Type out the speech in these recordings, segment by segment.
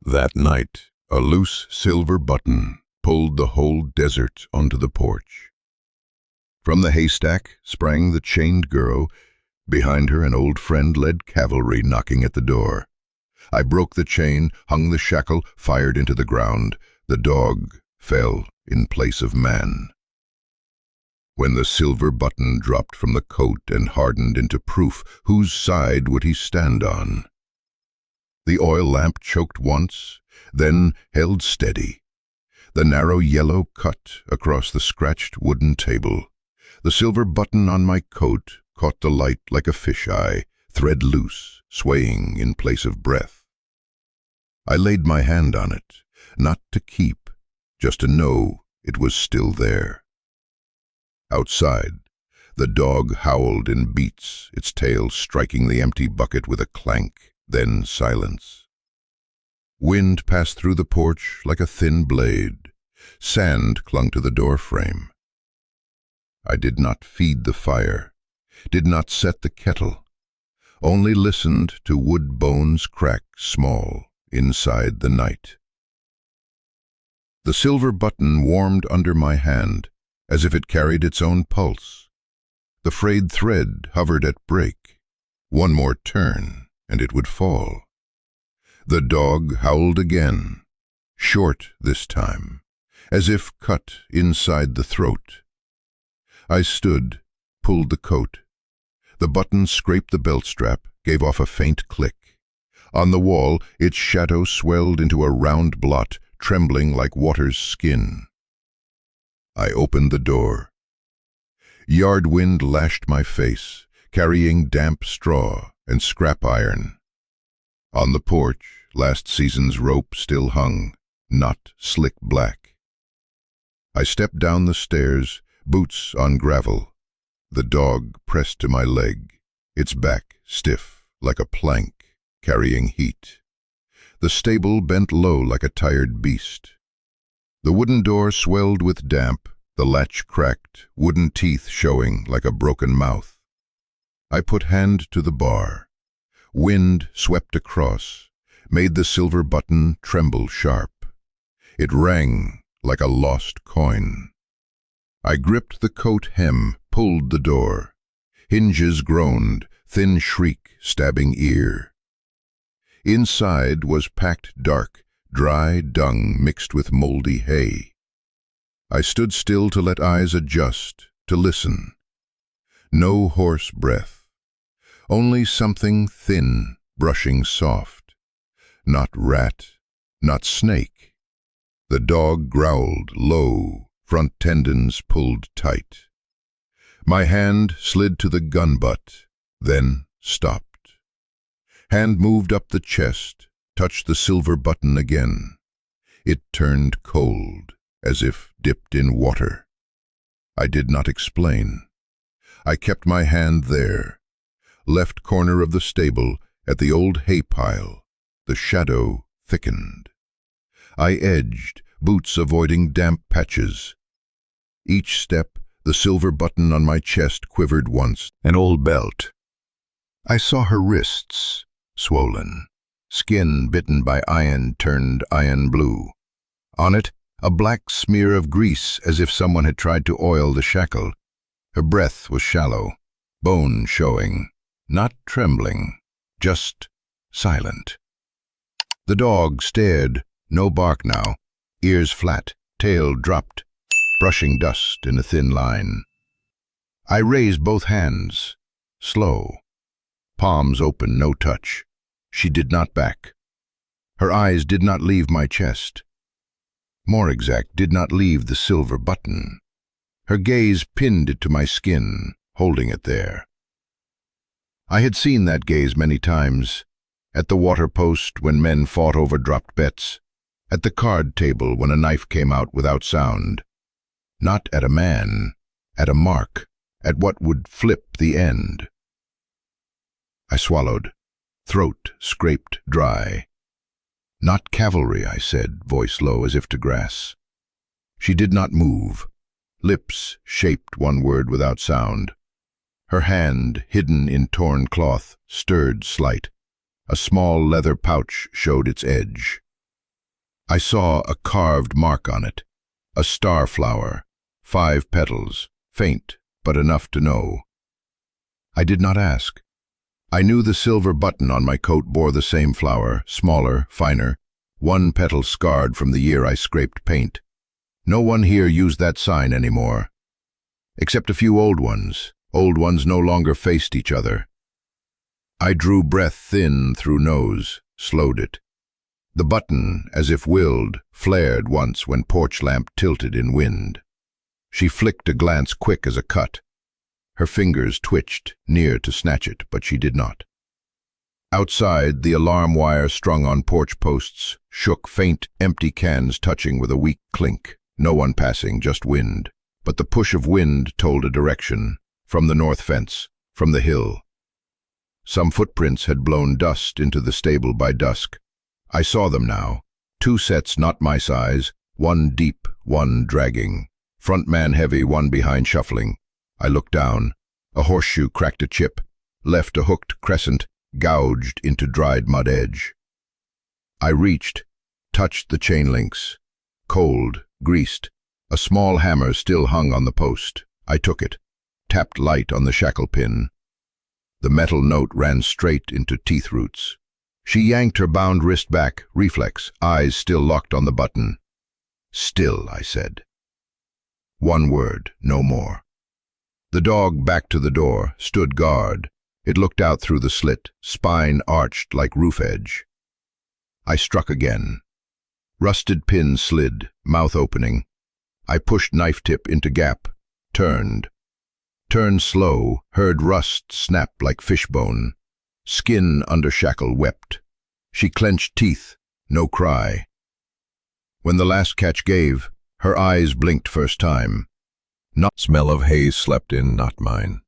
That night, a loose silver button pulled the whole desert onto the porch. From the haystack sprang the chained girl. Behind her, an old friend led cavalry knocking at the door. I broke the chain, hung the shackle, fired into the ground. The dog fell in place of man. When the silver button dropped from the coat and hardened into proof, whose side would he stand on? The oil lamp choked once, then held steady. The narrow yellow cut across the scratched wooden table. The silver button on my coat caught the light like a fisheye, thread loose, swaying in place of breath. I laid my hand on it, not to keep, just to know it was still there. Outside, the dog howled in beats, its tail striking the empty bucket with a clank, then silence. Wind passed through the porch like a thin blade. Sand clung to the door frame. I did not feed the fire, did not set the kettle, only listened to wood bones crack small inside the night. The silver button warmed under my hand, as if it carried its own pulse. The frayed thread hovered at break. One more turn, and it would fall. The dog howled again, short this time, as if cut inside the throat. I stood, pulled the coat. The button scraped the belt strap, gave off a faint click. On the wall, its shadow swelled into a round blot, trembling like water's skin. I opened the door. Yard wind lashed my face, carrying damp straw and scrap iron. On the porch, last season's rope still hung, not slick black. I stepped down the stairs, boots on gravel. The dog pressed to my leg, its back stiff like a plank, carrying heat. The stable bent low like a tired beast. The wooden door swelled with damp, the latch cracked, wooden teeth showing like a broken mouth. I put hand to the bar. Wind swept across, made the silver button tremble sharp. It rang like a lost coin. I gripped the coat hem, pulled the door. Hinges groaned, thin shriek stabbing ear. Inside was packed dark, dry dung mixed with moldy hay. I stood still to let eyes adjust, to listen. No hoarse breath, only something thin brushing soft. Not rat, not snake. The dog growled low, front tendons pulled tight. My hand slid to the gun butt, then stopped. Hand moved up the chest, touched the silver button again. It turned cold, as if dipped in water. I did not explain. I kept my hand there. Left corner of the stable, at the old hay pile, the shadow thickened. I edged, boots avoiding damp patches. Each step, the silver button on my chest quivered once. An old belt. I saw her wrists, swollen. Skin bitten by iron turned iron blue. On it, a black smear of grease as if someone had tried to oil the shackle. Her breath was shallow, bone showing, not trembling, just silent. The dog stared, no bark now, ears flat, tail dropped, brushing dust in a thin line. I raised both hands, slow, palms open, no touch. She did not back. Her eyes did not leave my chest. More exact, did not leave the silver button. Her gaze pinned it to my skin, holding it there. I had seen that gaze many times, at the water post when men fought over dropped bets, at the card table when a knife came out without sound. Not at a man, at a mark, at what would flip the end. I swallowed, throat scraped dry. Not cavalry, I said, voice low as if to grass. She did not move. Lips shaped one word without sound. Her hand, hidden in torn cloth, stirred slight. A small leather pouch showed its edge. I saw a carved mark on it, a star flower, 5 petals, faint but enough to know. I did not ask. I knew the silver button on my coat bore the same flower, smaller, finer, 1 petal scarred from the year I scraped paint. No one here used that sign anymore, except a few old ones no longer faced each other. I drew breath thin through nose, slowed it. The button, as if willed, flared once when porch lamp tilted in wind. She flicked a glance quick as a cut. Her fingers twitched, near to snatch it, but she did not. Outside, the alarm wire strung on porch posts shook, faint, empty cans touching with a weak clink. No one passing, just wind. But the push of wind told a direction, from the north fence, from the hill. Some footprints had blown dust into the stable by dusk. I saw them now, 2 sets not my size, 1 deep, 1 dragging. Front man heavy, 1 behind shuffling. I looked down. A horseshoe cracked a chip, left a hooked crescent, gouged into dried mud edge. I reached, touched the chain links. Cold, greased. A small hammer still hung on the post. I took it, tapped light on the shackle pin. The metal note ran straight into teeth roots. She yanked her bound wrist back, reflex, eyes still locked on the button. Still, I said. 1 word, no more. The dog backed to the door, stood guard. It looked out through the slit, spine arched like roof edge. I struck again. Rusted pin slid, mouth opening. I pushed knife tip into gap, turned. Turned slow, heard rust snap like fishbone. Skin under shackle wept. She clenched teeth, no cry. When the last catch gave, her eyes blinked first time. Not smell of hay slept in, not mine.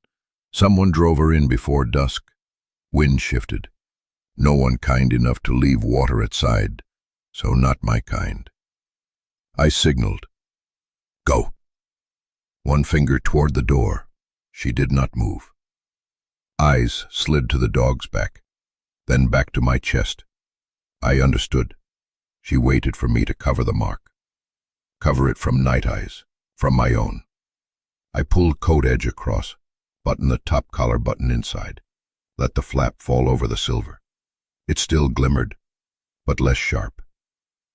Someone drove her in before dusk. Wind shifted. No one kind enough to leave water at side, so not my kind. I signaled. Go. 1 finger toward the door. She did not move. Eyes slid to the dog's back, then back to my chest. I understood. She waited for me to cover the mark. Cover it from night eyes, from my own. I pulled coat edge across, buttoned the top collar button inside, let the flap fall over the silver. It still glimmered, but less sharp.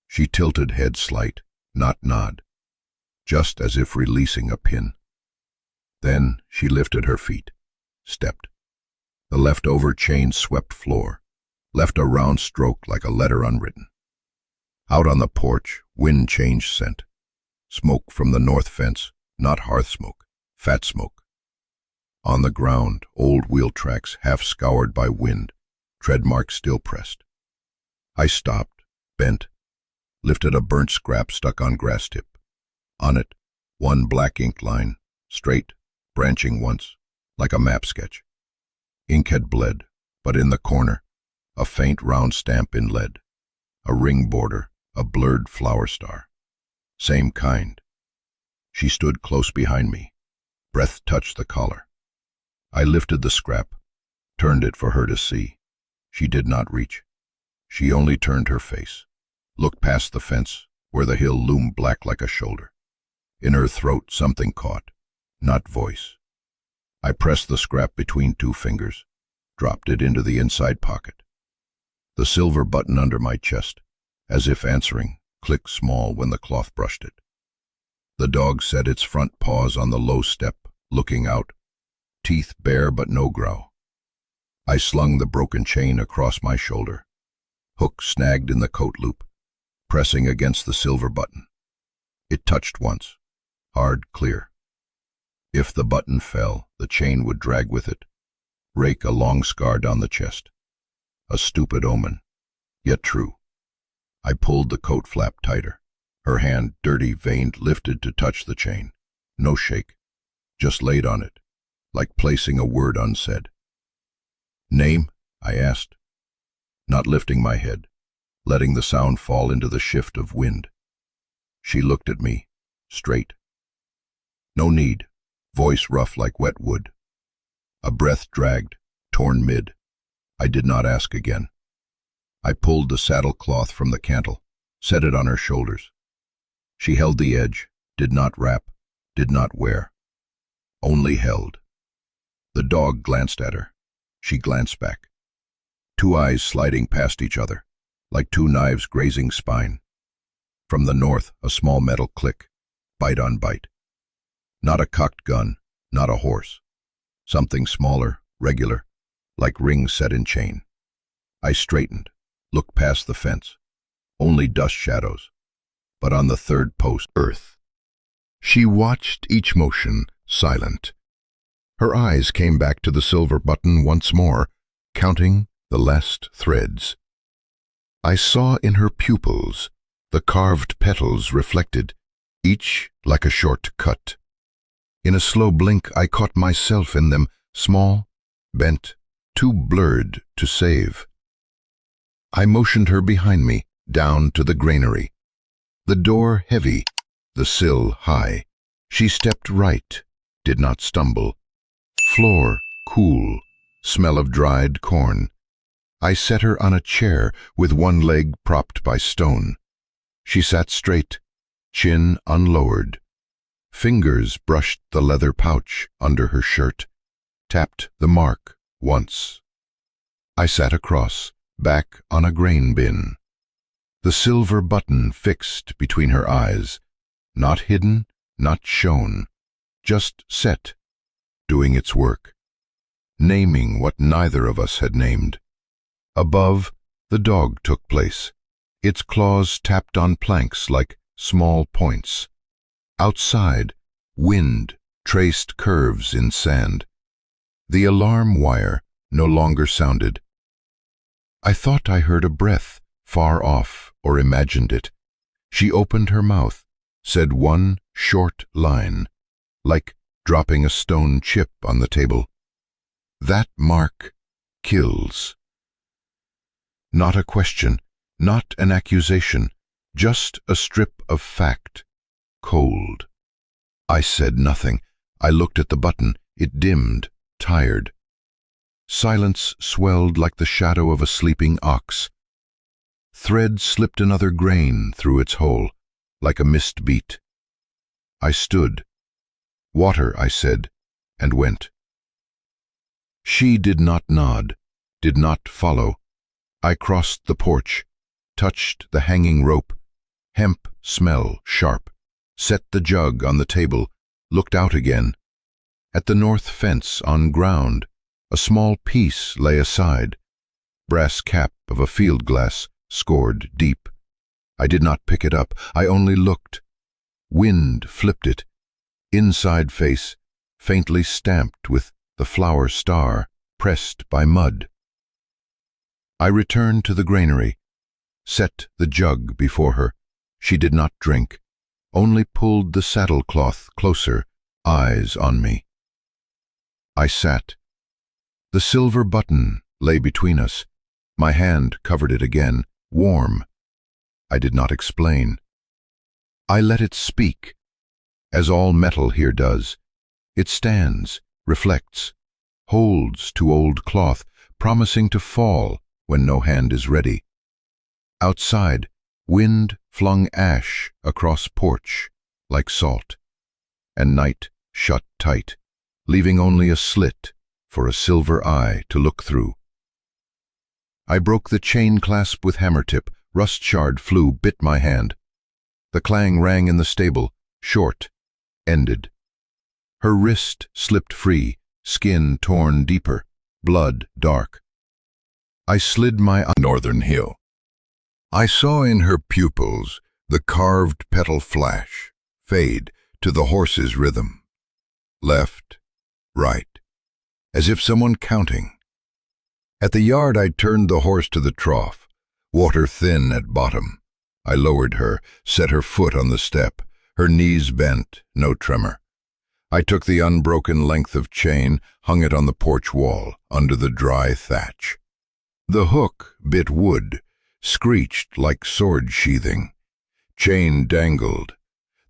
She tilted head slight, not nod, just as if releasing a pin. Then she lifted her feet, stepped. The leftover chain swept floor, left a round stroke like a letter unwritten. Out on the porch, wind changed scent. Smoke from the north fence, not hearth smoke, fat smoke. On the ground, old wheel tracks half scoured by wind, tread marks still pressed. I stopped, bent, lifted a burnt scrap stuck on grass tip. On it, 1 black ink line, straight, branching once, like a map sketch. Ink had bled, but in the corner, a faint round stamp in lead. A ring border, a blurred flower star. Same kind. She stood close behind me. Breath touched the collar. I lifted the scrap, turned it for her to see. She did not reach. She only turned her face, looked past the fence, where the hill loomed black like a shoulder. In her throat something caught, not voice. I pressed the scrap between 2 fingers, dropped it into the inside pocket. The silver button under my chest, as if answering, clicked small when the cloth brushed it. The dog set its front paws on the low step, looking out, teeth bare but no growl. I slung the broken chain across my shoulder. Hook snagged in the coat loop, pressing against the silver button. It touched once, hard, clear. If the button fell, the chain would drag with it, rake a long scar down the chest. A stupid omen, yet true. I pulled the coat flap tighter. Her hand, dirty, veined, lifted to touch the chain. No shake, just laid on it, like placing a word unsaid. Name? I asked, not lifting my head, letting the sound fall into the shift of wind. She looked at me, straight. No need, voice rough like wet wood. A breath dragged, torn mid. I did not ask again. I pulled the saddle cloth from the cantle, set it on her shoulders. She held the edge, did not wrap, did not wear, only held. The dog glanced at her. She glanced back. Two eyes sliding past each other, like two knives grazing spine. From the north, a small metal click, bite on bite. Not a cocked gun, not a horse. Something smaller, regular, like rings set in chain. I straightened, looked past the fence. Only dust shadows. But on the third post, earth. She watched each motion, silent. Her eyes came back to the silver button once more, counting the last threads. I saw in her pupils the carved petals reflected, each like a short cut. In a slow blink I caught myself in them, small, bent, too blurred to save. I motioned her behind me, down to the granary. The door heavy, the sill high. She stepped right, did not stumble. Floor cool, smell of dried corn. I set her on a chair with one leg propped by stone. She sat straight, chin unlowered. Fingers brushed the leather pouch under her shirt, tapped the mark once. I sat across, back on a grain bin. The silver button fixed between her eyes, not hidden, not shown, just set, doing its work, naming what neither of us had named. Above, the dog took place. Its claws tapped on planks like small points. Outside, wind traced curves in sand. The alarm wire no longer sounded. I thought I heard a breath, far off, or imagined it. She opened her mouth, said one short line, like dropping a stone chip on the table. That mark kills. Not a question, not an accusation, just a strip of fact, cold. I said nothing. I looked at the button. It dimmed, tired. Silence swelled like the shadow of a sleeping ox. Thread slipped another grain through its hole, like a mist beat. I stood. Water, I said, and went. She did not nod, did not follow. I crossed the porch, touched the hanging rope, hemp smell sharp, set the jug on the table, looked out again. At the north fence on ground, a small piece lay aside, brass cap of a field glass scored deep. I did not pick it up, I only looked. Wind flipped it, inside face, faintly stamped with the flower star, pressed by mud. I returned to the granary, set the jug before her. She did not drink, only pulled the saddlecloth closer, eyes on me. I sat. The silver button lay between us. My hand covered it again, warm. I did not explain. I let it speak, as all metal here does. It stands, reflects, holds to old cloth, promising to fall when no hand is ready. Outside, wind flung ash across porch like salt, and night shut tight, leaving only a slit for a silver eye to look through. I broke the chain clasp with hammer tip. Rust shard flew, bit my hand. The clang rang in the stable, short, ended. Her wrist slipped free, skin torn deeper, blood dark. I slid my eye northern hill. I saw in her pupils the carved petal flash, fade to the horse's rhythm. Left, right, as if someone counting. At the yard I turned the horse to the trough, water thin at bottom. I lowered her, set her foot on the step, her knees bent, no tremor. I took the unbroken length of chain, hung it on the porch wall, under the dry thatch. The hook bit wood, screeched like sword sheathing. Chain dangled.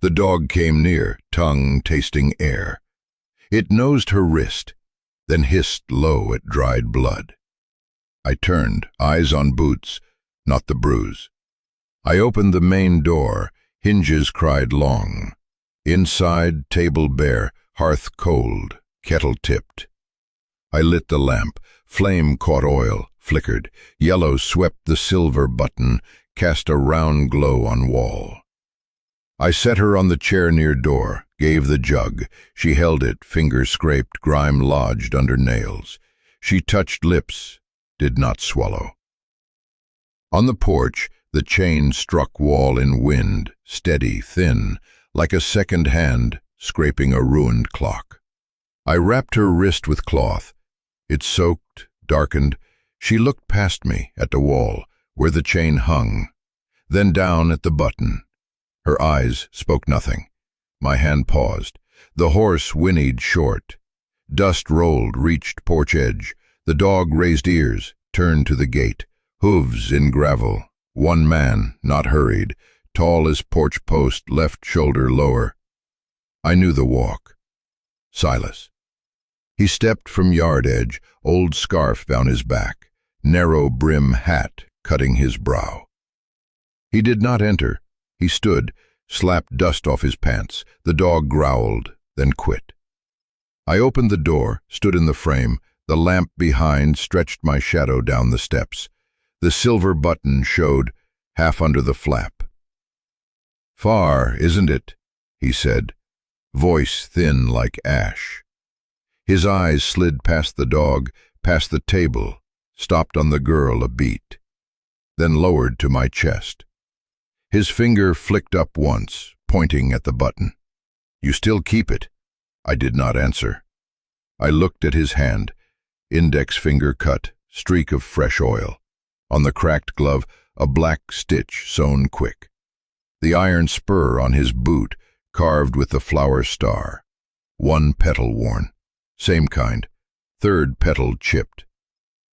The dog came near, tongue tasting air. It nosed her wrist, then hissed low at dried blood. I turned, eyes on boots, not the bruise. I opened the main door. Hinges cried long. Inside, table bare, hearth cold, kettle tipped. I lit the lamp. Flame caught oil, flickered. Yellow swept the silver button, cast a round glow on wall. I set her on the chair near door, gave the jug. She held it, fingers scraped, grime lodged under nails. She touched lips, did not swallow. On the porch, the chain struck wall in wind, steady, thin, like a second hand scraping a ruined clock. I wrapped her wrist with cloth. It soaked, darkened. She looked past me at the wall, where the chain hung, then down at the button. Her eyes spoke nothing. My hand paused. The horse whinnied short. Dust rolled, reached porch edge. The dog raised ears, turned to the gate. Hooves in gravel. One man, not hurried, tall as porch post, left shoulder lower. I knew the walk. Silas. He stepped from yard edge, old scarf down his back, narrow brim hat cutting his brow. He did not enter. He stood, slapped dust off his pants. The dog growled, then quit. I opened the door, stood in the frame. The lamp behind stretched my shadow down the steps. The silver button showed, half under the flap. "Far, isn't it?" he said, voice thin like ash. His eyes slid past the dog, past the table, stopped on the girl a beat, then lowered to my chest. His finger flicked up once, pointing at the button. "You still keep it?" I did not answer. I looked at his hand, index finger cut, streak of fresh oil. On the cracked glove, a black stitch sewn quick. The iron spur on his boot, carved with the flower star. One petal worn. Same kind. Third petal chipped.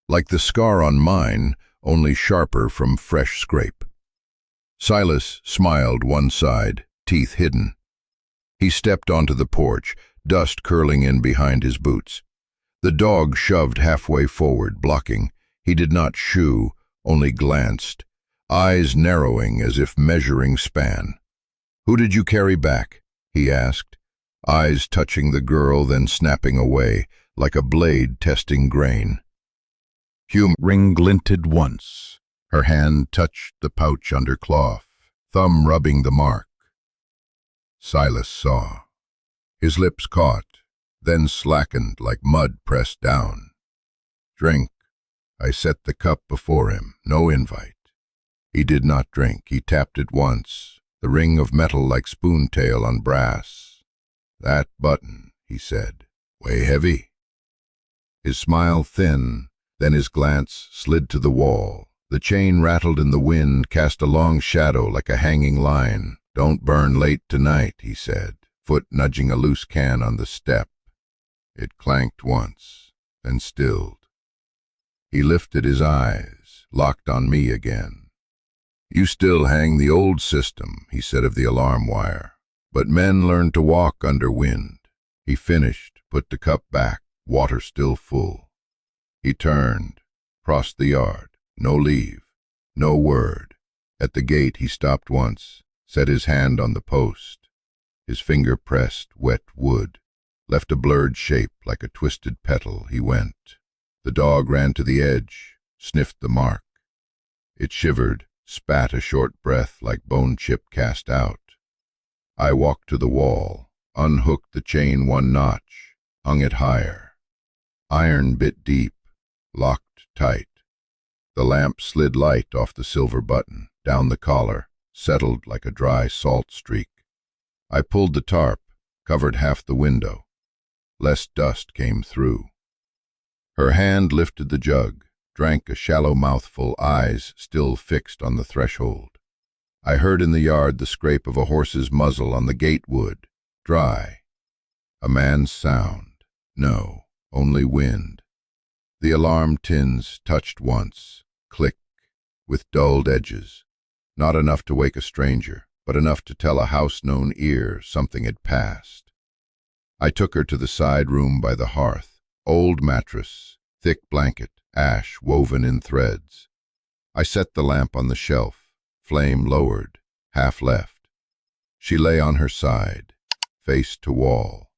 Like the scar on mine, only sharper from fresh scrape. Silas smiled one side, teeth hidden. He stepped onto the porch, dust curling in behind his boots. The dog shoved halfway forward, blocking. He did not shoo, only glanced, eyes narrowing as if measuring span. "Who did you carry back?" he asked, eyes touching the girl, then snapping away, like a blade testing grain. Hume ring glinted once. Her hand touched the pouch under cloth, thumb rubbing the mark. Silas saw. His lips caught, then slackened like mud pressed down. "Drink." I set the cup before him, no invite. He did not drink. He tapped it once, the ring of metal like spoontail on brass. "That button," he said, "way heavy." His smile thin, then his glance slid to the wall. The chain rattled in the wind, cast a long shadow like a hanging line. "Don't burn late tonight," he said, foot nudging a loose can on the step. It clanked once, then stilled. He lifted his eyes, locked on me again. "You still hang the old system," he said of the alarm wire. "But men learn to walk under wind." He finished, put the cup back, water still full. He turned, crossed the yard, no leave, no word. At the gate he stopped once, set his hand on the post. His finger pressed wet wood, left a blurred shape like a twisted petal. He went. The dog ran to the edge, sniffed the mark. It shivered, spat a short breath like bone chip cast out. I walked to the wall, unhooked the chain one notch, hung it higher. Iron bit deep, locked tight. The lamp slid light off the silver button, down the collar, settled like a dry salt streak. I pulled the tarp, covered half the window. Less dust came through. Her hand lifted the jug, drank a shallow mouthful, eyes still fixed on the threshold. I heard in the yard the scrape of a horse's muzzle on the gate wood, dry. A man's sound. No, only wind. The alarm tins touched once, click, with dulled edges. Not enough to wake a stranger, but enough to tell a house-known ear something had passed. I took her to the side room by the hearth. Old mattress, thick blanket, ash woven in threads. I set the lamp on the shelf, flame lowered, half left. She lay on her side, face to wall.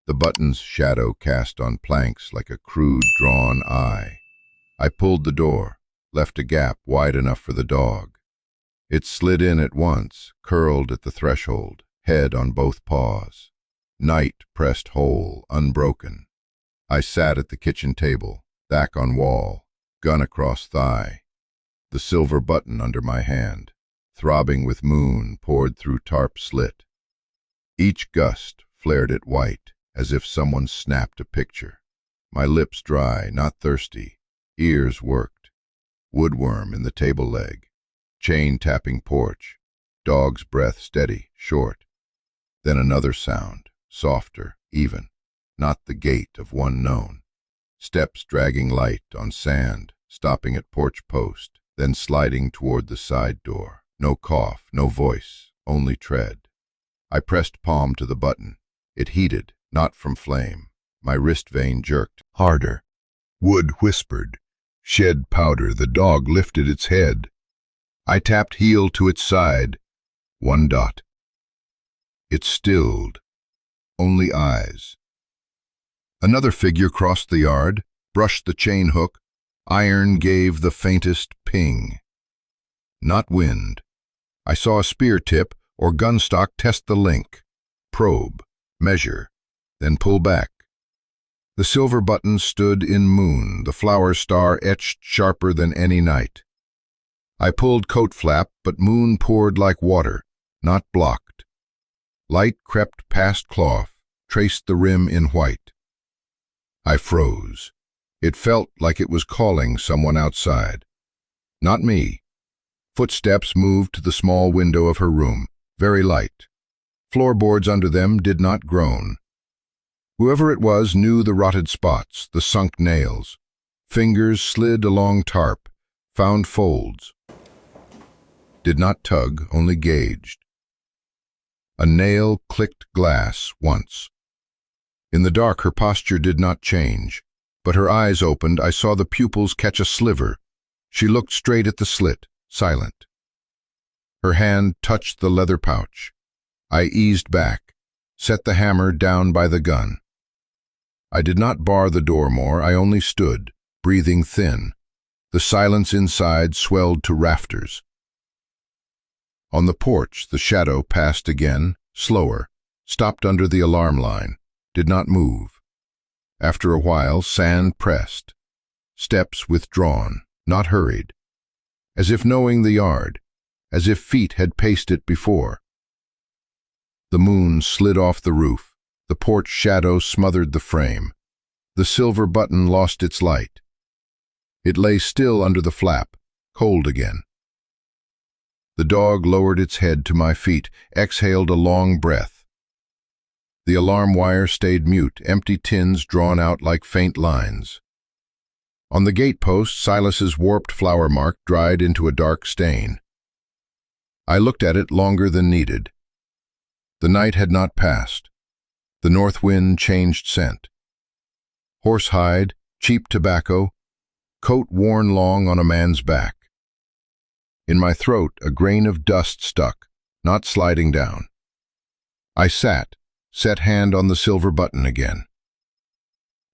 The button's shadow cast on planks like a crude drawn eye. I pulled the door, left a gap wide enough for the dog. It slid in at once, curled at the threshold, head on both paws. Night pressed whole, unbroken. I sat at the kitchen table, back on wall, gun across thigh. The silver button under my hand, throbbing with moon, poured through tarp slit. Each gust flared it white, as if someone snapped a picture. My lips dry, not thirsty. Ears worked. Woodworm in the table leg. Chain tapping porch. Dog's breath steady, short. Then another sound, softer, even. Not the gait of one known. Steps dragging light on sand, stopping at porch post, then sliding toward the side door. No cough, no voice, only tread. I pressed palm to the button. It heated, not from flame. My wrist vein jerked. Harder. Wood whispered. Shed powder. The dog lifted its head. I tapped heel to its side. One dot. It stilled. Only eyes. Another figure crossed the yard, brushed the chain hook. Iron gave the faintest ping. Not wind. I saw a spear tip or gunstock test the link. Probe. Measure. Then pull back. The silver button stood in moon, the flower star etched sharper than any night. I pulled coat flap, but moon poured like water, not blocked. Light crept past cloth, traced the rim in white. I froze. It felt like it was calling someone outside. Not me. Footsteps moved to the small window of her room, very light. Floorboards under them did not groan. Whoever it was knew the rotted spots, the sunk nails. Fingers slid along tarp, found folds. Did not tug, only gauged. A nail clicked glass once. In the dark her posture did not change, but her eyes opened. I saw the pupils catch a sliver. She looked straight at the slit, silent. Her hand touched the leather pouch. I eased back, set the hammer down by the gun. I did not bar the door more, I only stood, breathing thin. The silence inside swelled to rafters. On the porch, the shadow passed again, slower, stopped under the alarm line, did not move. After a while, sand pressed. Steps withdrawn, not hurried. As if knowing the yard, as if feet had paced it before. The moon slid off the roof. The porch shadow smothered the frame. The silver button lost its light. It lay still under the flap, cold again. The dog lowered its head to my feet, exhaled a long breath. The alarm wire stayed mute, empty tins drawn out like faint lines. On the gatepost, Silas's warped flower mark dried into a dark stain. I looked at it longer than needed. The night had not passed. The north wind changed scent. Horsehide, cheap tobacco, coat worn long on a man's back. In my throat, a grain of dust stuck, not sliding down. I sat, set hand on the silver button again.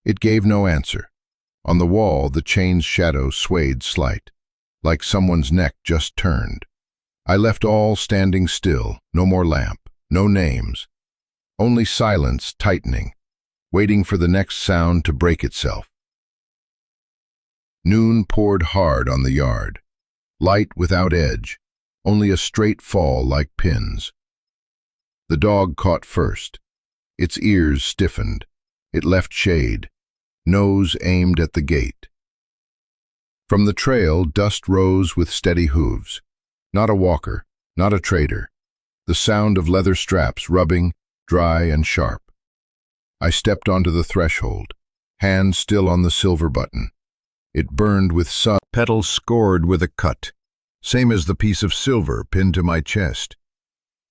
It gave no answer. On the wall, the chain's shadow swayed slight, like someone's neck just turned. I left all standing still, no more lamp, no names. Only silence tightening, waiting for the next sound to break itself. Noon poured hard on the yard. Light without edge, only a straight fall like pins. The dog caught first. Its ears stiffened. It left shade, nose aimed at the gate. From the trail, dust rose with steady hooves. Not a walker, not a trader. The sound of leather straps rubbing, dry and sharp. I stepped onto the threshold, hand still on the silver button. It burned with sun, petals scored with a cut, same as the piece of silver pinned to my chest.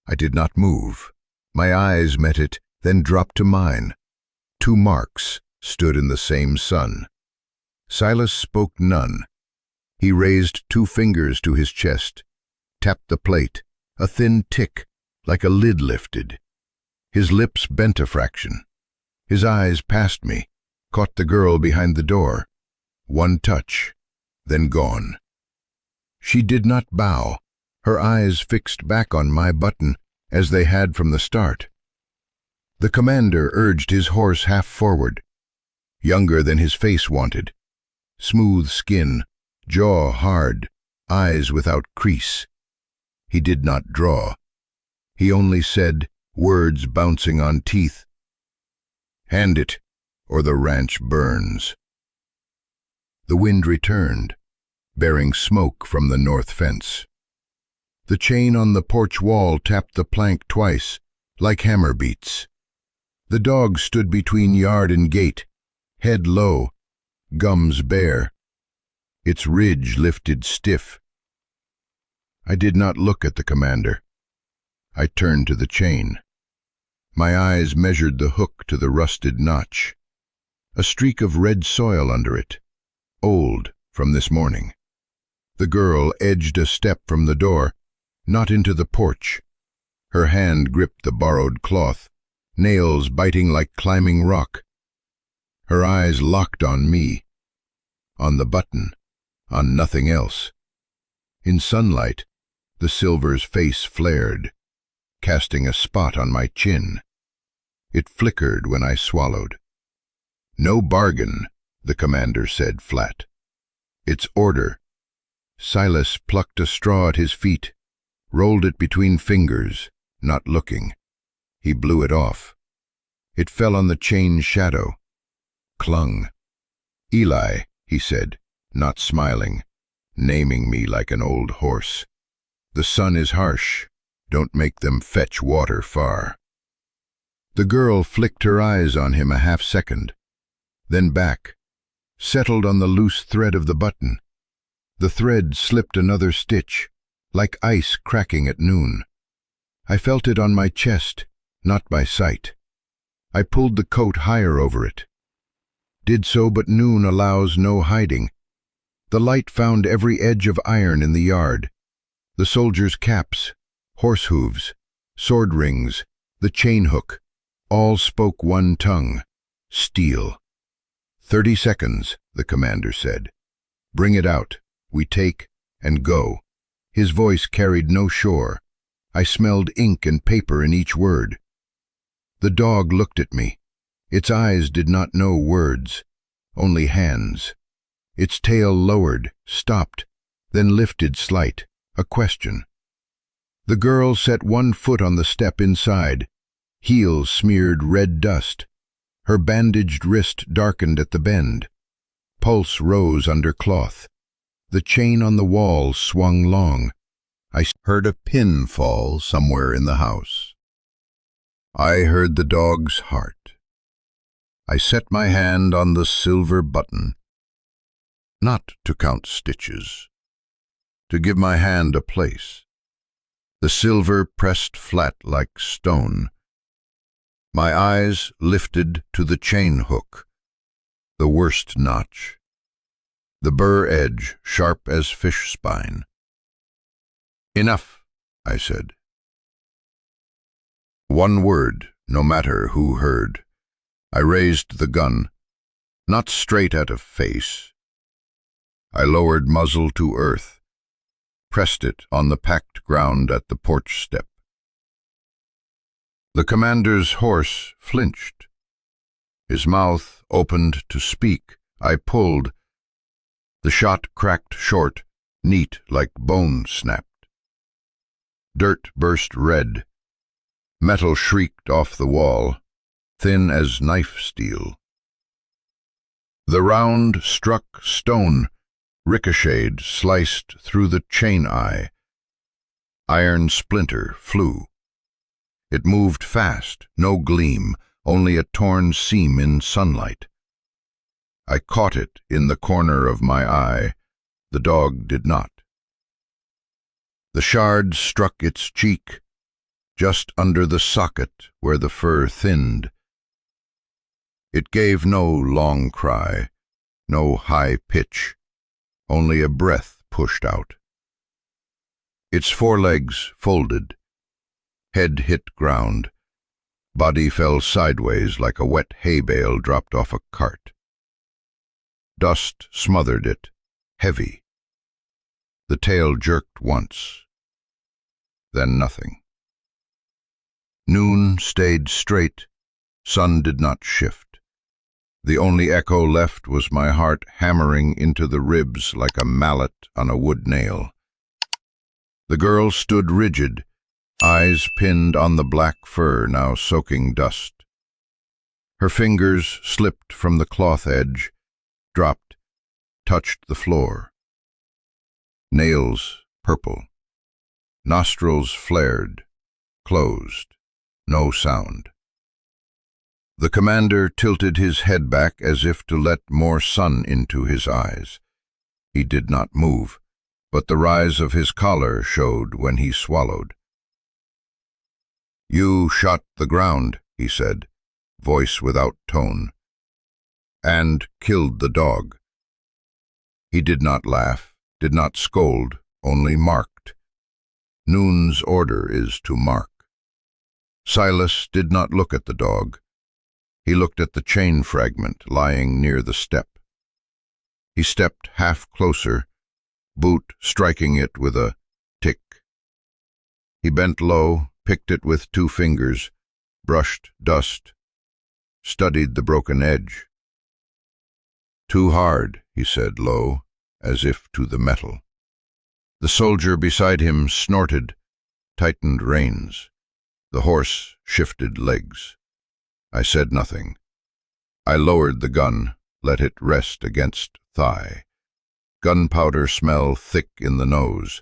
I did not move. My eyes met it, then dropped to mine. 2 marks stood in the same sun. Silas spoke none. He raised 2 fingers to his chest. tapped the plate, a thin tick, like a lid lifted. His lips bent a fraction. His eyes passed me, caught the girl behind the door. One touch, then gone. She did not bow, her eyes fixed back on my button, as they had from the start. The commander urged his horse half forward, younger than his face wanted. Smooth skin, jaw hard, eyes without crease. He did not draw. He only said, words bouncing on teeth, "Hand it, or the ranch burns." The wind returned, bearing smoke from the north fence. The chain on the porch wall tapped the plank twice, like hammer beats. The dog stood between yard and gate, head low, gums bare. Its ridge lifted stiff. I did not look at the commander. I turned to the chain. My eyes measured the hook to the rusted notch. A streak of red soil under it, old from this morning. The girl edged a step from the door, not into the porch. Her hand gripped the borrowed cloth, nails biting like climbing rock. Her eyes locked on me, on the button, on nothing else. In sunlight, the silver's face flared, casting a spot on my chin. It flickered when I swallowed. "No bargain," the commander said flat. "It's order." Silas plucked a straw at his feet, rolled it between fingers, not looking. He blew it off. It fell on the chain's shadow, clung. "Eli," he said, not smiling, naming me like an old horse. "The sun is harsh. Don't make them fetch water far." The girl flicked her eyes on him a half-second, then back, settled on the loose thread of the button. The thread slipped another stitch, like ice cracking at noon. I felt it on my chest, not by sight. I pulled the coat higher over it. Did so, but noon allows no hiding. The light found every edge of iron in the yard. The soldiers' caps, horse hooves, sword rings, the chain hook, all spoke one tongue, steel. 30 seconds, the commander said. "Bring it out. We take and go." His voice carried no shore. I smelled ink and paper in each word. The dog looked at me. Its eyes did not know words, only hands. Its tail lowered, stopped, then lifted slight, a question. The girl set one foot on the step inside. Heels smeared red dust. Her bandaged wrist darkened at the bend. Pulse rose under cloth. The chain on the wall swung long. I heard a pin fall somewhere in the house. I heard the dog's heart. I set my hand on the silver button, not to count stitches, to give my hand a place. The silver pressed flat like stone. My eyes lifted to the chain hook, the worst notch, the burr edge sharp as fish spine. "Enough," I said. One word, no matter who heard. I raised the gun, not straight at a face. I lowered muzzle to earth, pressed it on the packed ground at the porch step. The commander's horse flinched. His mouth opened to speak. I pulled. The shot cracked short, neat like bone snapped. Dirt burst red. Metal shrieked off the wall, thin as knife steel. The round struck stone, ricocheted, sliced through the chain eye. Iron splinter flew. It moved fast, no gleam, only a torn seam in sunlight. I caught it in the corner of my eye. The dog did not. The shard struck its cheek, just under the socket where the fur thinned. It gave no long cry, no high pitch, only a breath pushed out. Its forelegs folded, head hit ground, body fell sideways like a wet hay bale dropped off a cart. Dust smothered it, heavy. The tail jerked once, then nothing. Noon stayed straight, sun did not shift. The only echo left was my heart hammering into the ribs like a mallet on a wood nail. The girl stood rigid, eyes pinned on the black fur now soaking dust. Her fingers slipped from the cloth edge, dropped, touched the floor. Nails purple. Nostrils flared, closed, no sound. The commander tilted his head back as if to let more sun into his eyes. He did not move, but the rise of his collar showed when he swallowed. "You shot the ground," he said, voice without tone, "and killed the dog." He did not laugh, did not scold, only marked. Noon's order is to mark. Silas did not look at the dog. He looked at the chain fragment lying near the step. He stepped half closer, boot striking it with a tick. He bent low, picked it with 2 fingers, brushed dust, studied the broken edge. "Too hard," he said low, as if to the metal. The soldier beside him snorted, tightened reins. The horse shifted legs. I said nothing. I lowered the gun, let it rest against thigh. Gunpowder smell thick in the nose.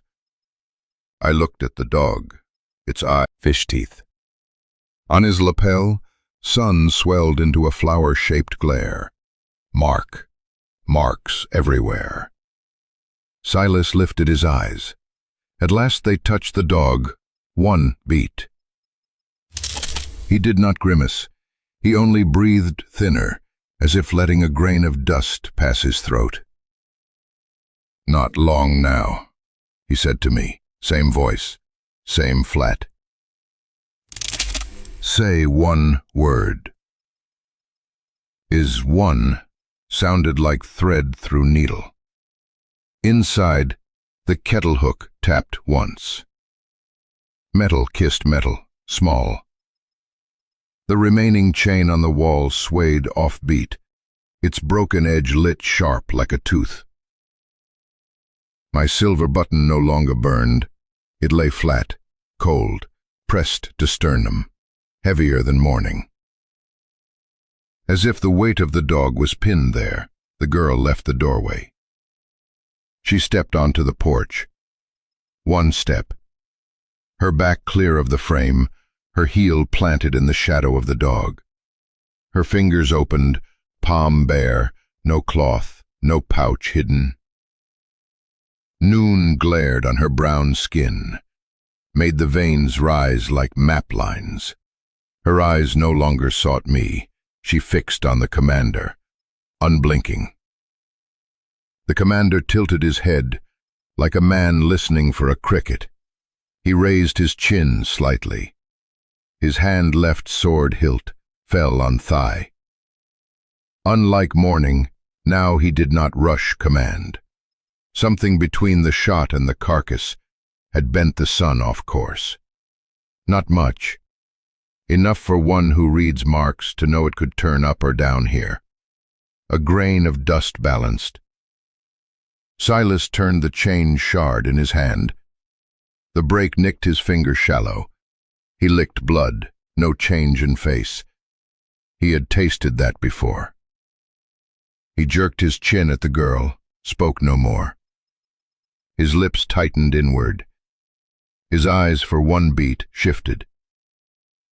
I looked at the dog, its eye fish teeth. On his lapel, sun swelled into a flower-shaped glare. Marks everywhere. Silas lifted his eyes. At last they touched the dog, 1 beat. He did not grimace. He only breathed thinner, as if letting a grain of dust pass his throat. "Not long now," he said to me, same voice, same flat. "Say 1 word." His 1 sounded like thread through needle. Inside, the kettle hook tapped once. Metal kissed metal, small. The remaining chain on the wall swayed offbeat, its broken edge lit sharp like a tooth. My silver button no longer burned. It lay flat, cold, pressed to sternum, heavier than morning. As if the weight of the dog was pinned there, the girl left the doorway. She stepped onto the porch. 1 step. Her back clear of the frame, her heel planted in the shadow of the dog. Her fingers opened, palm bare, no cloth, no pouch hidden. Noon glared on her brown skin, made the veins rise like map lines. Her eyes no longer sought me. She fixed on the commander, unblinking. The commander tilted his head, like a man listening for a cricket. He raised his chin slightly. His hand left sword hilt, fell on thigh. Unlike morning, now he did not rush command. Something between the shot and the carcass had bent the sun off course. Not much. Enough for one who reads marks to know it could turn up or down here. A grain of dust balanced. Silas turned the chain shard in his hand. The break nicked his finger shallow. He licked blood, no change in face. He had tasted that before. He jerked his chin at the girl, spoke no more. His lips tightened inward. His eyes for 1 beat shifted.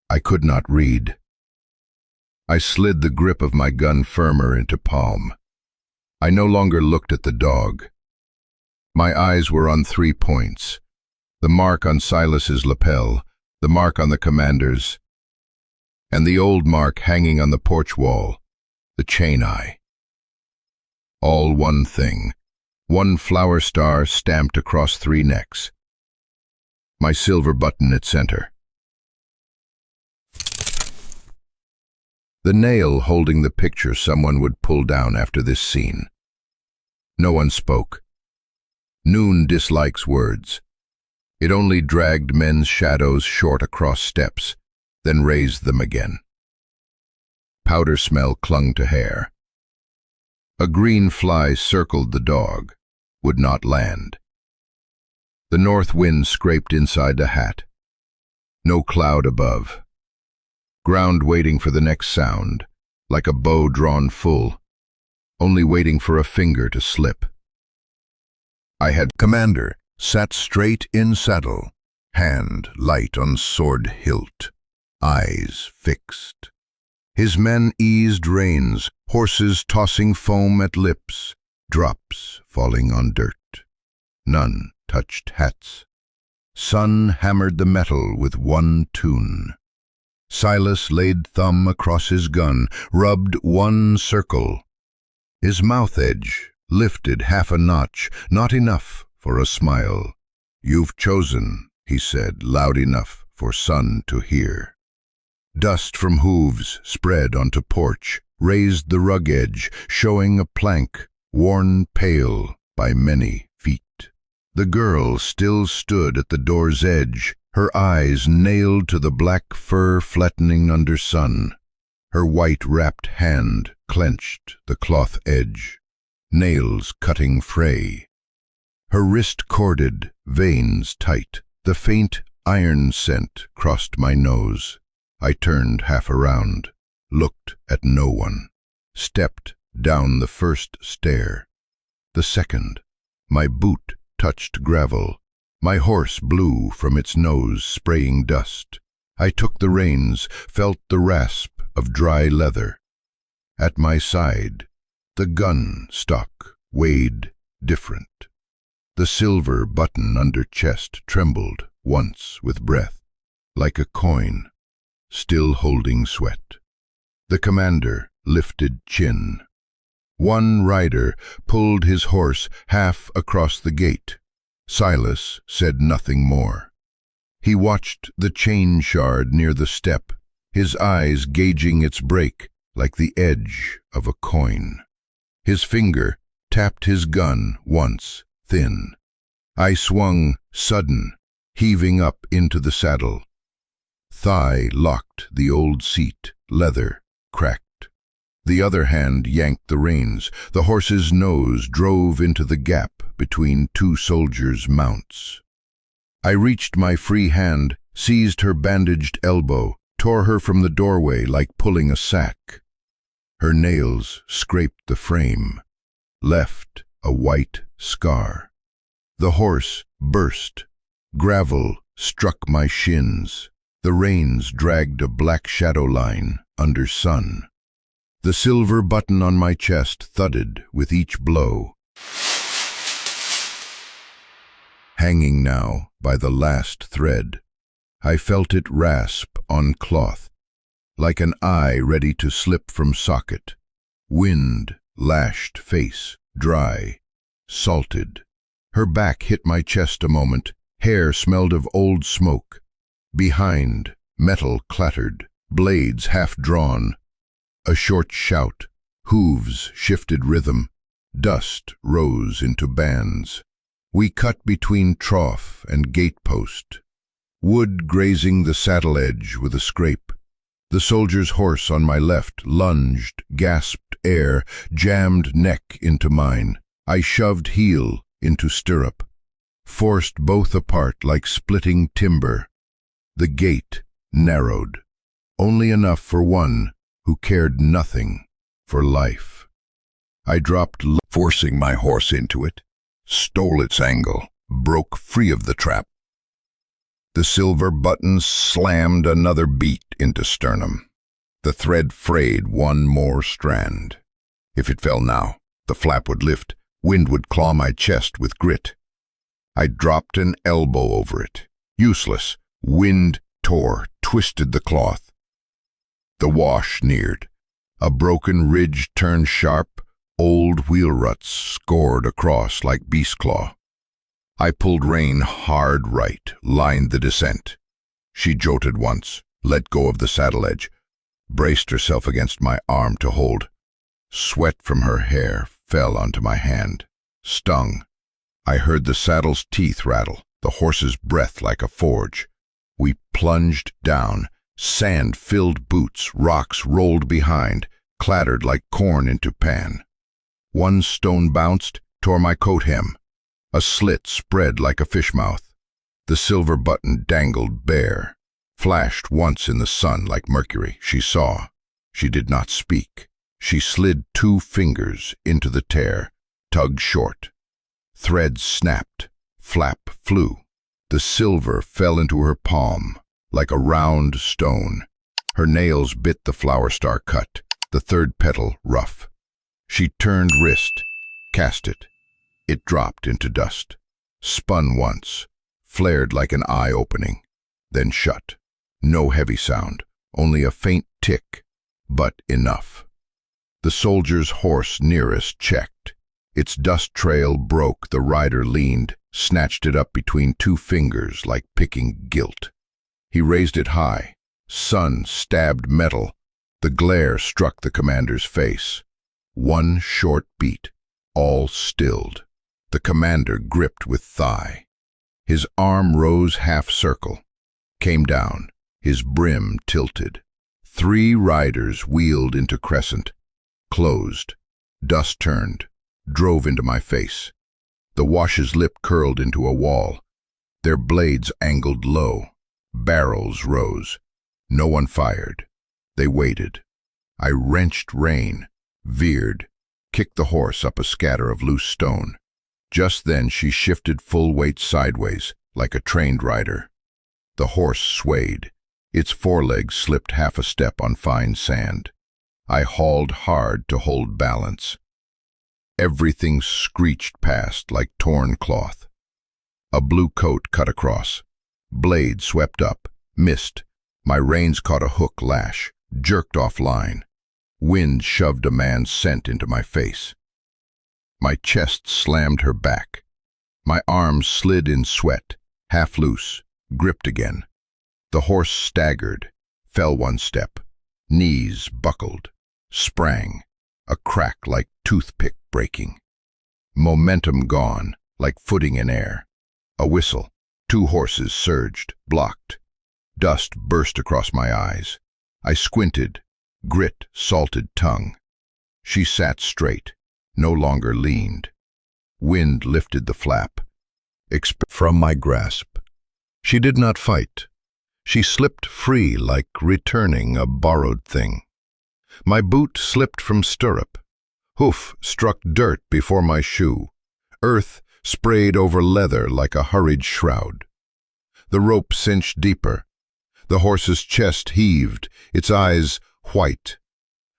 I could not read. I slid the grip of my gun firmer into palm. I no longer looked at the dog. My eyes were on 3 points. The mark on Silas's lapel, the mark on the commander's, and the old mark hanging on the porch wall, the chain eye. All one thing, 1 flower star stamped across 3 necks. my silver button at center. The nail holding the picture someone would pull down after this scene. No one spoke. Noon dislikes words. It only dragged men's shadows short across steps, then raised them again. Powder smell clung to hair. A green fly circled the dog, would not land. The north wind scraped inside the hat. No cloud above. Ground waiting for the next sound, like a bow drawn full, only waiting for a finger to slip. I had commander, sat straight in saddle, hand light on sword hilt, eyes fixed. His men eased reins, horses tossing foam at lips, drops falling on dirt. None touched hats. Sun hammered the metal with one tune. Silas laid thumb across his gun, rubbed one circle. His mouth edge lifted half a notch, not enough for a smile. "You've chosen," he said, loud enough for Sun to hear. Dust from hooves spread onto porch, raised the rug edge, showing a plank, worn pale by many feet. The girl still stood at the door's edge, her eyes nailed to the black fur flattening under sun. Her white-wrapped hand clenched the cloth edge, nails cutting fray. Her wrist corded, veins tight. The faint iron scent crossed my nose. I turned half around, looked at no one, stepped down the first stair. The second, my boot touched gravel. My horse blew from its nose, spraying dust. I took the reins, felt the rasp of dry leather. At my side, the gun stock weighed different. The silver button under chest trembled once with breath, like a coin, still holding sweat. The commander lifted chin. One rider pulled his horse half across the gate. Silas said nothing more. He watched the chain shard near the step, his eyes gauging its break like the edge of a coin. His finger tapped his gun once, thin. I swung, sudden, heaving up into the saddle. Thigh locked the old seat, leather cracked. The other hand yanked the reins. The horse's nose drove into the gap between two soldiers' mounts. I reached my free hand, seized her bandaged elbow, tore her from the doorway like pulling a sack. Her nails scraped the frame, left a white scar. The horse burst. Gravel struck my shins. The reins dragged a black shadow line under sun. The silver button on my chest thudded with each blow. Hanging now by the last thread, I felt it rasp on cloth, like an eye ready to slip from socket. Wind lashed face, dry, salted. Her back hit my chest a moment. Hair smelled of old smoke. Behind, metal clattered, blades half drawn. A short shout, hooves shifted rhythm. Dust rose into bands. We cut between trough and gatepost. Wood grazing the saddle edge with a scrape. The soldier's horse on my left lunged, gasped air, jammed neck into mine. I shoved heel into stirrup, forced both apart like splitting timber. The gate narrowed, only enough for one who cared nothing for life. I dropped, forcing my horse into it, stole its angle, broke free of the trap. The silver button slammed another beat into sternum. The thread frayed one more strand. If it fell now, the flap would lift, wind would claw my chest with grit. I dropped an elbow over it. Useless. Wind tore, twisted the cloth. The wash neared. A broken ridge turned sharp, old wheel ruts scored across like beast claw. I pulled rein hard right, lined the descent. She jolted once, let go of the saddle edge, braced herself against my arm to hold. Sweat from her hair fell onto my hand, stung. I heard the saddle's teeth rattle, the horse's breath like a forge. We plunged down. Sand filled boots, rocks rolled behind, clattered like corn into pan. One stone bounced, tore my coat hem. A slit spread like a fish mouth. The silver button dangled bare, flashed once in the sun like mercury. She saw. She did not speak. She slid 2 fingers into the tear, tugged short. Thread snapped, flap flew. The silver fell into her palm like a round stone. Her nails bit the flower star cut, the 3rd petal rough. She turned wrist, cast it. It dropped into dust, spun once, flared like an eye opening, then shut. No heavy sound, only a faint tick, but enough. The soldier's horse nearest checked. Its dust trail broke, the rider leaned, snatched it up between 2 fingers like picking gilt. He raised it high. Sun stabbed metal. The glare struck the commander's face. 1 short beat, all stilled. The commander gripped with thigh. His arm rose half-circle, came down, his brim tilted. 3 riders wheeled into crescent, closed. Dust turned, drove into my face. The wash's lip curled into a wall. Their blades angled low. Barrels rose. No one fired. They waited. I wrenched rein, veered, kicked the horse up a scatter of loose stone. Just then she shifted full weight sideways, like a trained rider. The horse swayed. Its forelegs slipped half a step on fine sand. I hauled hard to hold balance. Everything screeched past like torn cloth. A blue coat cut across. Blade swept up, missed. My reins caught a hook lash, jerked off line. Wind shoved a man's scent into my face. My chest slammed her back. My arms slid in sweat, half loose, gripped again. The horse staggered, fell 1 step. Knees buckled, sprang, a crack like toothpick breaking. Momentum gone, like footing in air. A whistle. 2 horses surged, blocked. Dust burst across my eyes. I squinted, grit salted tongue. She sat straight, no longer leaned. Wind lifted the flap. From my grasp. She did not fight. She slipped free like returning a borrowed thing. My boot slipped from stirrup. Hoof struck dirt before my shoe. Earth sprayed over leather like a hurried shroud. The rope cinched deeper. The horse's chest heaved, its eyes white.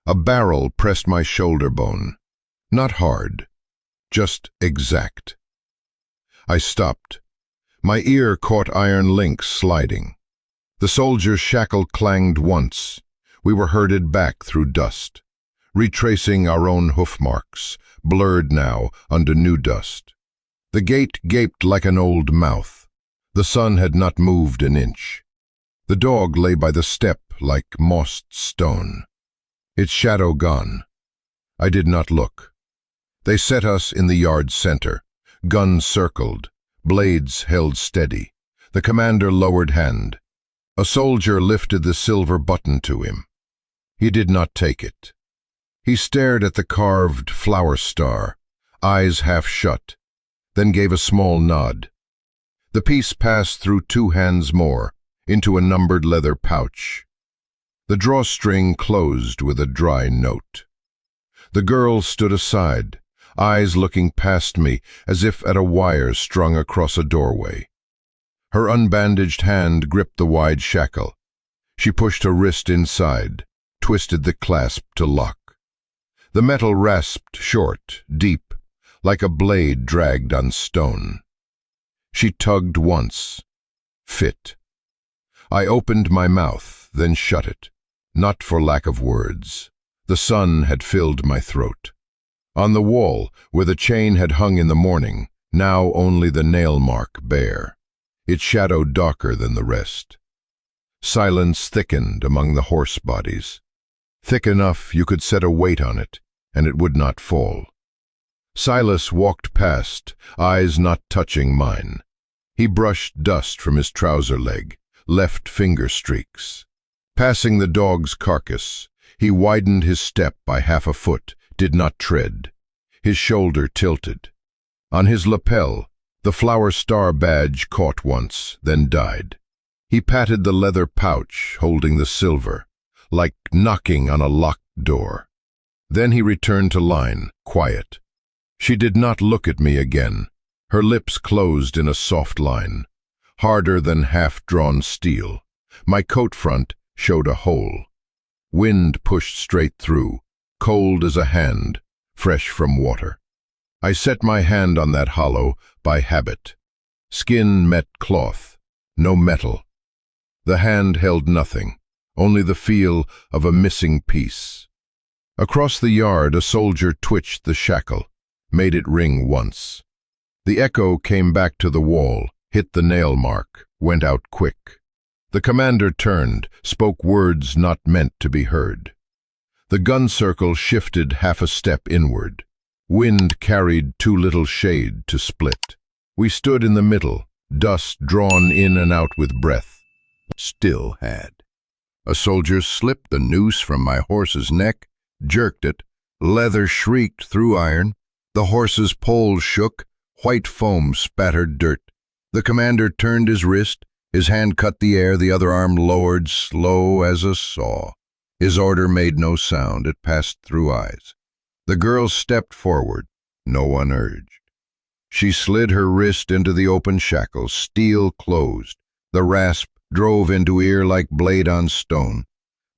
A barrel pressed my shoulder bone. Not hard, just exact. I stopped. My ear caught iron links sliding. The soldier's shackle clanged once. We were herded back through dust, retracing our own hoof marks, blurred now under new dust. The gate gaped like an old mouth. The sun had not moved an inch. The dog lay by the step like mossed stone, its shadow gone. I did not look. They set us in the yard's center. Guns circled, blades held steady. The commander lowered hand. A soldier lifted the silver button to him. He did not take it. He stared at the carved flower star, eyes half shut, then gave a small nod. The piece passed through 2 hands more, into a numbered leather pouch. The drawstring closed with a dry note. The girl stood aside, eyes looking past me as if at a wire strung across a doorway. Her unbandaged hand gripped the wide shackle. She pushed her wrist inside, twisted the clasp to lock. The metal rasped short, deep, like a blade dragged on stone. She tugged once. Fit. I opened my mouth, then shut it, not for lack of words. The sun had filled my throat. On the wall, where the chain had hung in the morning, now only the nail mark bare, its shadow darker than the rest. Silence thickened among the horse bodies, thick enough you could set a weight on it, and it would not fall. Silas walked past, eyes not touching mine. He brushed dust from his trouser leg, left finger streaks. Passing the dog's carcass, he widened his step by half a foot, did not tread. His shoulder tilted. On his lapel, the flower star badge caught once, then died. He patted the leather pouch holding the silver, like knocking on a locked door. Then he returned to line, quiet. She did not look at me again. Her lips closed in a soft line, harder than half-drawn steel. My coat front showed a hole. Wind pushed straight through, cold as a hand, fresh from water. I set my hand on that hollow by habit. Skin met cloth, no metal. The hand held nothing, only the feel of a missing piece. Across the yard, a soldier twitched the shackle, made it ring once. The echo came back to the wall, hit the nail mark, went out quick. The commander turned, spoke words not meant to be heard. The gun circle shifted half a step inward. Wind carried too little shade to split. We stood in the middle, dust drawn in and out with breath. Still had. A soldier slipped the noose from my horse's neck, jerked it. Leather shrieked through iron. The horse's poles shook. White foam spattered dirt. The commander turned his wrist. His hand cut the air, the other arm lowered, slow as a saw. His order made no sound. It passed through eyes. The girl stepped forward. No one urged. She slid her wrist into the open shackle, steel closed. The rasp drove into ear like blade on stone.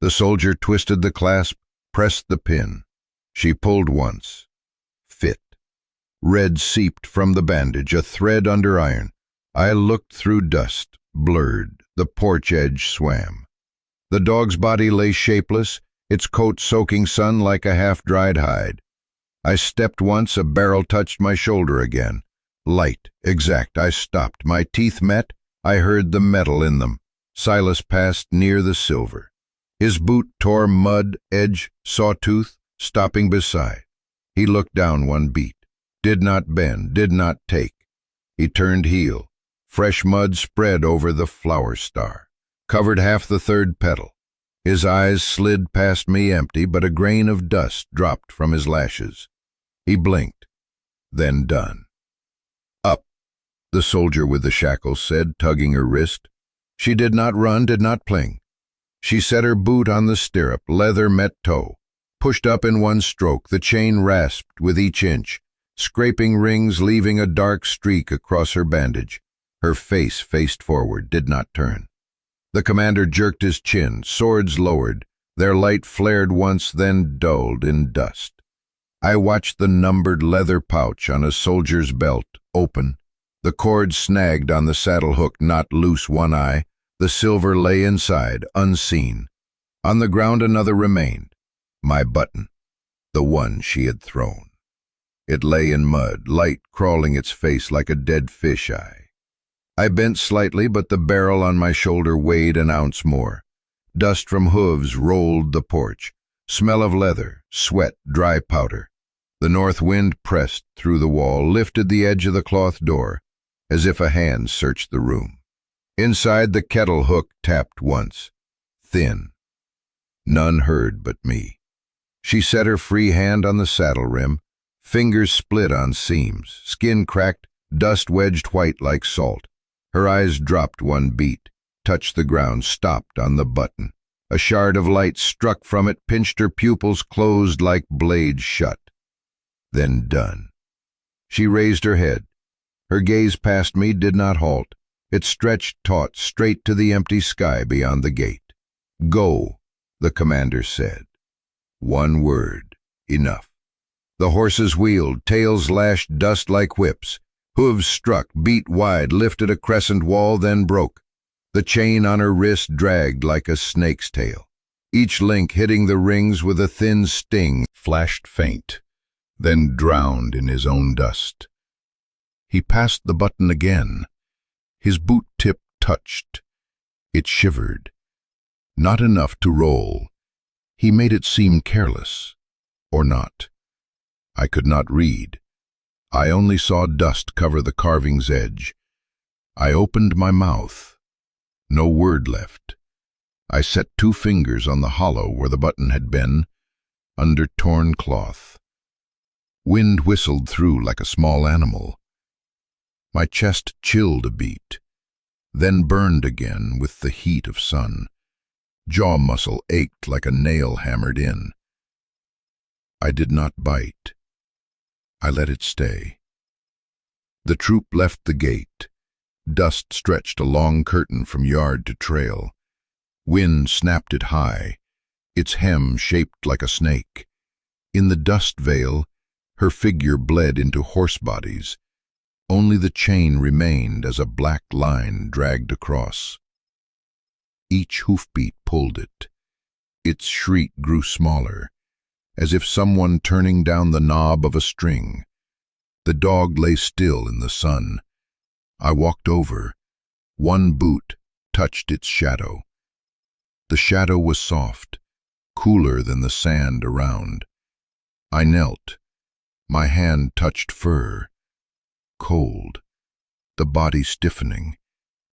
The soldier twisted the clasp, pressed the pin. She pulled once. Fit. Red seeped from the bandage, a thread under iron. I looked through dust, blurred. The porch edge swam. The dog's body lay shapeless, its coat soaking sun like a half-dried hide. I stepped once, a barrel touched my shoulder again. Light, exact. I stopped. My teeth met. I heard the metal in them. Silas passed near the silver. His boot tore mud, edge, sawtooth, stopping beside. He looked down one beat. Did not bend, did not take. He turned heel. Fresh mud spread over the flower star, covered half the third petal. His eyes slid past me empty, but a grain of dust dropped from his lashes. He blinked, then done. Up, the soldier with the shackles said, tugging her wrist. She did not run, did not pling. She set her boot on the stirrup, leather met toe. Pushed up in one stroke, the chain rasped with each inch, scraping rings, leaving a dark streak across her bandage. Her face faced forward, did not turn. The commander jerked his chin, swords lowered. Their light flared once, then dulled in dust. I watched the numbered leather pouch on a soldier's belt open. The cord snagged on the saddle hook, not loose one eye. The silver lay inside, unseen. On the ground another remained. My button, the one she had thrown. It lay in mud, light crawling its face like a dead fish eye. I bent slightly, but the barrel on my shoulder weighed an ounce more. Dust from hooves rolled the porch. Smell of leather, sweat, dry powder. The north wind pressed through the wall, lifted the edge of the cloth door, as if a hand searched the room. Inside, the kettle hook tapped once. Thin. None heard but me. She set her free hand on the saddle rim. Fingers split on seams, skin cracked, dust wedged white like salt. Her eyes dropped one beat, touched the ground, stopped on the button. A shard of light struck from it, pinched her pupils, closed like blades shut. Then done. She raised her head. Her gaze past me did not halt. It stretched taut straight to the empty sky beyond the gate. Go, the commander said. One word, enough. The horses wheeled, tails lashed dust like whips. Hooves struck, beat wide, lifted a crescent wall, then broke. The chain on her wrist dragged like a snake's tail. Each link hitting the rings with a thin sting, flashed faint, then drowned in his own dust. He passed the button again. His boot tip touched. It shivered. Not enough to roll. He made it seem careless. Or not. I could not read. I only saw dust cover the carving's edge. I opened my mouth. No word left. I set 2 fingers on the hollow where the button had been, under torn cloth. Wind whistled through like a small animal. My chest chilled a beat, then burned again with the heat of sun. Jaw muscle ached like a nail hammered in. I did not bite. I let it stay. The troop left the gate. Dust stretched a long curtain from yard to trail. Wind snapped it high, its hem shaped like a snake. In the dust veil, her figure bled into horse bodies. Only the chain remained as a black line dragged across. Each hoofbeat pulled it. Its shriek grew smaller, as if someone turning down the knob of a string. The dog lay still in the sun. I walked over. One boot touched its shadow. The shadow was soft, cooler than the sand around. I knelt. My hand touched fur. Cold. The body stiffening,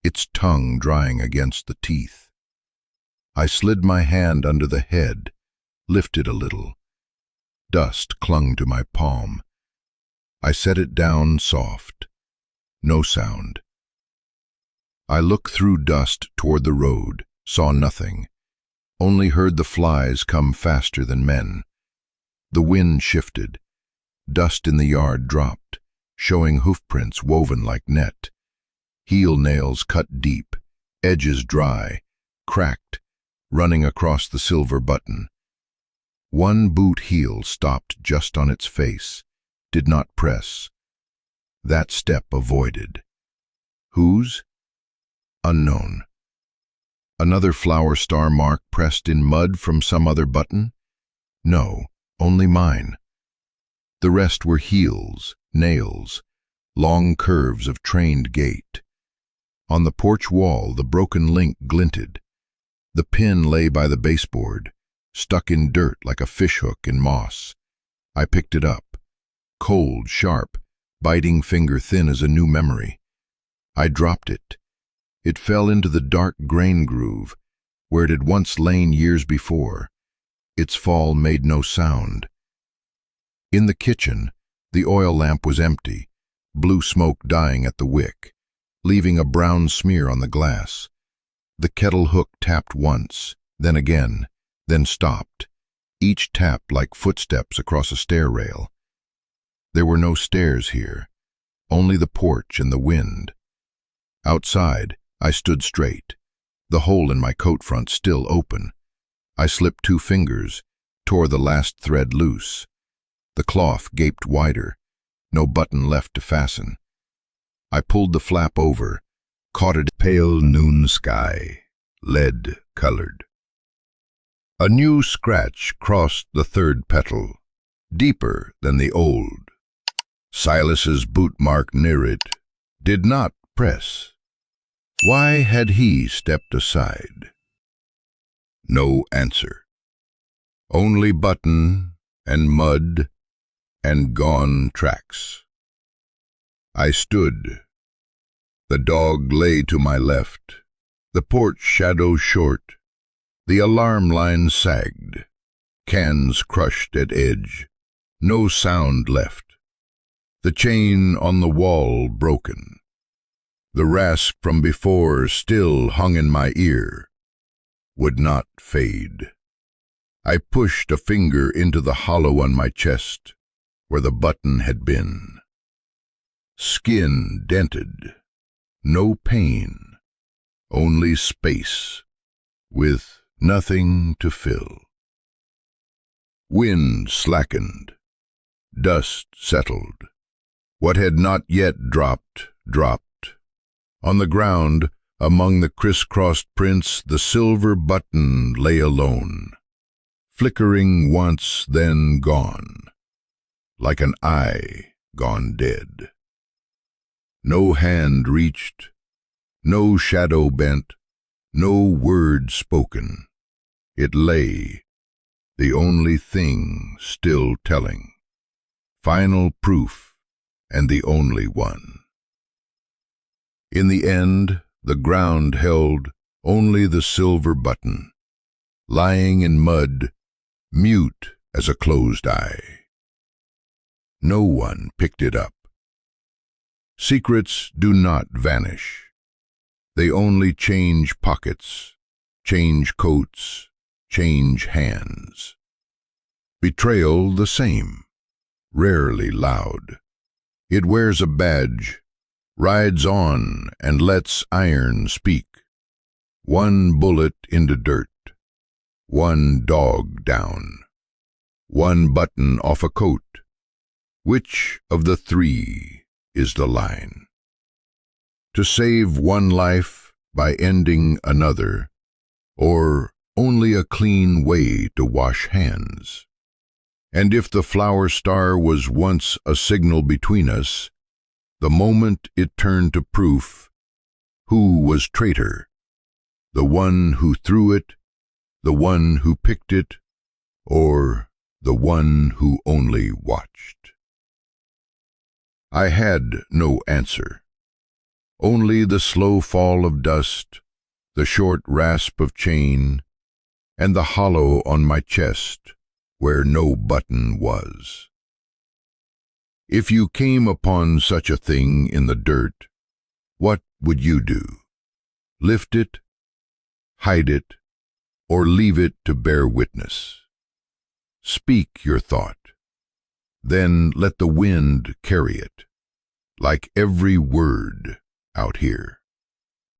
its tongue drying against the teeth. I slid my hand under the head, lifted a little. Dust clung to my palm. I set it down soft. No sound. I looked through dust toward the road, saw nothing. Only heard the flies come faster than men. The wind shifted. Dust in the yard dropped, showing hoofprints woven like net. Heel nails cut deep, edges dry, cracked, running across the silver button. One boot heel stopped just on its face, did not press. That step avoided. Whose? Unknown. Another flower star mark pressed in mud from some other button? No, only mine. The rest were heels, nails, long curves of trained gait. On the porch wall, the broken link glinted. The pin lay by the baseboard, stuck in dirt like a fishhook in moss. I picked it up. Cold, sharp, biting finger thin as a new memory. I dropped it. It fell into the dark grain groove, where it had once lain years before. Its fall made no sound. In the kitchen, the oil lamp was empty, blue smoke dying at the wick, leaving a brown smear on the glass. The kettle hook tapped once, then again, then stopped, each tap like footsteps across a stair rail. There were no stairs here, only the porch and the wind. Outside, I stood straight, the hole in my coat front still open. I slipped 2 fingers, tore the last thread loose. The cloth gaped wider, no button left to fasten. I pulled the flap over, caught it pale noon sky, lead-colored. A new scratch crossed the 3rd petal, deeper than the old. Silas's boot mark near it did not press. Why had he stepped aside? No answer. Only button and mud and gone tracks. I stood. The dog lay to my left, the porch shadow short. The alarm line sagged, cans crushed at edge, no sound left. The chain on the wall broken. The rasp from before still hung in my ear, would not fade. I pushed a finger into the hollow on my chest, where the button had been. Skin dented, no pain, only space, with nothing to fill. Wind slackened, dust settled. What had not yet dropped, dropped. On the ground, among the crisscrossed prints, the silver button lay alone, flickering once, then gone, like an eye gone dead. No hand reached, no shadow bent, no word spoken. It lay, the only thing still telling, final proof and the only one. In the end, the ground held only the silver button, lying in mud, mute as a closed eye. No one picked it up. Secrets do not vanish. They only change pockets, change coats, change hands. Betrayal the same, rarely loud. It wears a badge, rides on and lets iron speak. One bullet into dirt, one dog down, one button off a coat. Which of the three is the line? To save one life by ending another, or only a clean way to wash hands? And if the flower star was once a signal between us, the moment it turned to proof, who was traitor? The one who threw it, the one who picked it, or the one who only watched? I had no answer. Only the slow fall of dust, the short rasp of chain, and the hollow on my chest where no button was. If you came upon such a thing in the dirt, what would you do? Lift it, hide it, or leave it to bear witness? Speak your thought, then let the wind carry it, like every word out here.